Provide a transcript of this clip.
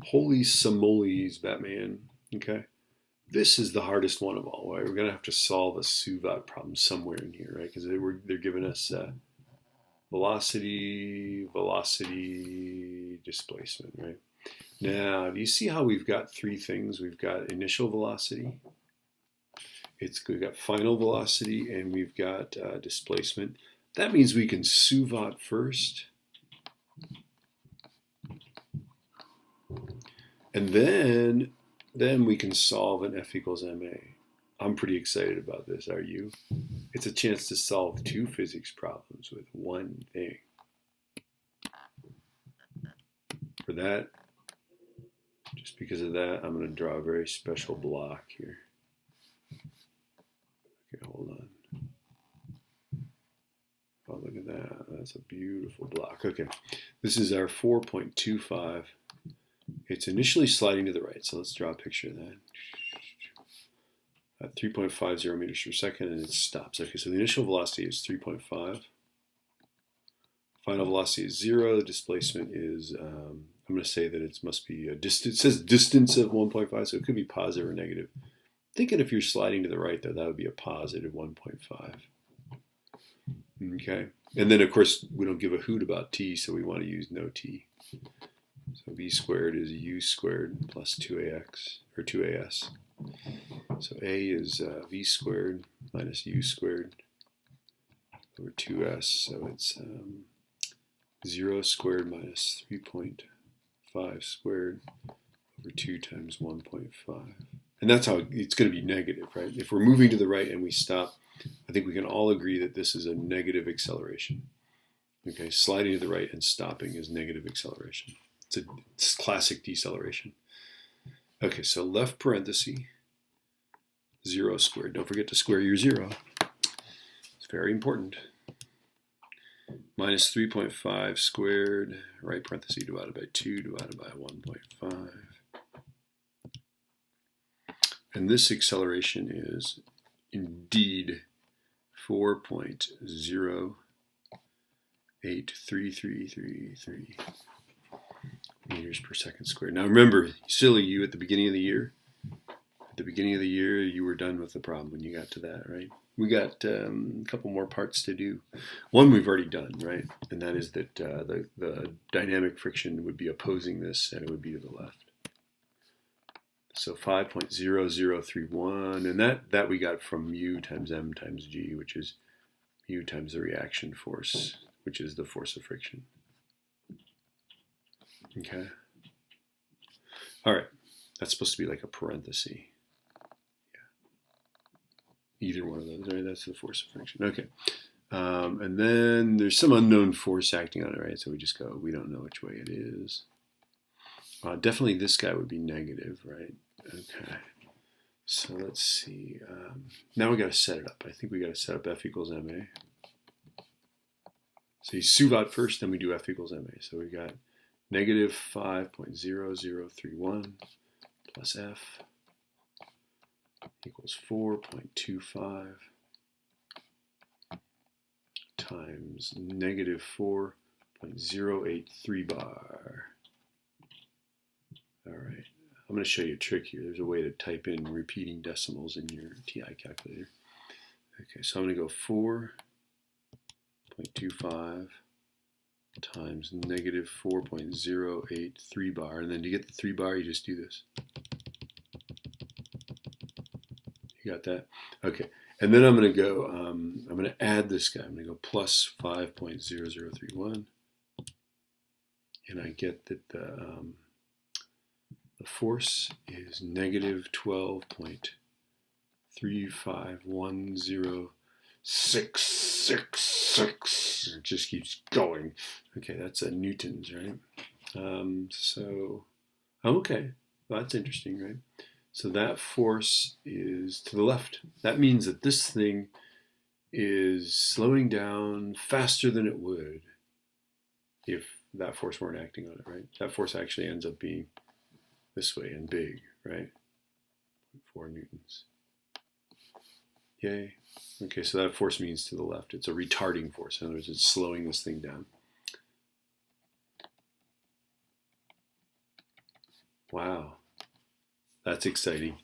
Holy simoles, Batman. Okay. This is the hardest one of all, right? We're going to have to solve a SUVOT problem somewhere in here, right? Because they're giving us velocity, displacement, right? Now, do you see how we've got three things? We've got initial velocity, we've got final velocity, and we've got displacement. That means we can SUVOT first. And then we can solve an F equals ma. I'm pretty excited about this, are you? It's a chance to solve two physics problems with one thing. For that, just because of that, I'm going to draw a very special block here. Okay, hold on. Oh, look at that. That's a beautiful block. Okay, this is our 4.25. It's initially sliding to the right, so let's draw a picture of that. At 3.50 meters per second, and it stops. Okay, so the initial velocity is 3.5. Final velocity is 0. The displacement is, I'm going to say that it must be a distance. It says distance of 1.5, so it could be positive or negative. Thinking if you're sliding to the right, though, that would be a positive 1.5. Okay, and then of course we don't give a hoot about t, so we want to use no t. So v squared is u squared plus 2ax, or 2as. So a is v squared minus u squared over 2s. So it's 0 squared minus 3.5 squared over 2 times 1.5. And that's how it's going to be negative, right? If we're moving to the right and we stop, I think we can all agree that this is a negative acceleration. Okay, sliding to the right and stopping is negative acceleration. It's classic deceleration. Okay, so left parenthesis, 0 squared. Don't forget to square your 0. It's very important. Minus 3.5 squared, right parenthesis divided by 2 divided by 1.5. And this acceleration is indeed 4.083333 meters per second squared. Now remember, silly you, at the beginning of the year, you were done with the problem when you got to that, right? We got a couple more parts to do. One we've already done, right? And that is that the dynamic friction would be opposing this, and it would be to the left. So 5.0031, and that we got from mu times m times g, which is mu times the reaction force, which is the force of friction. Okay. All right. That's supposed to be like a parenthesis. Yeah. Either one of those, right? That's the force of friction. Okay. And then there's some unknown force acting on it, right? So we just go, we don't know which way it is. Definitely this guy would be negative, right? Okay. So let's see. Now we got to set it up. I think we got to set up F equals ma. So you SUVOT first, then we do F equals ma. So we got negative 5.0031 plus F equals 4.25 times negative 4.083 bar. All right. I'm going to show you a trick here. There's a way to type in repeating decimals in your TI calculator. Okay, so I'm going to go 4.25 times negative 4.083 bar. And then to get the 3 bar, you just do this. You got that? Okay. And then I'm going to go, I'm going to add this guy. I'm going to go plus 5.0031. And I get that the force is negative 12.3510666. It just keeps going. Okay, that's newtons, right? Okay, well, that's interesting, right? So that force is to the left. That means that this thing is slowing down faster than it would if that force weren't acting on it, right? That force actually ends up being this way and big, right? 4 newtons. Yay. Okay, so that force means to the left. It's a retarding force. In other words, it's slowing this thing down. Wow, that's exciting.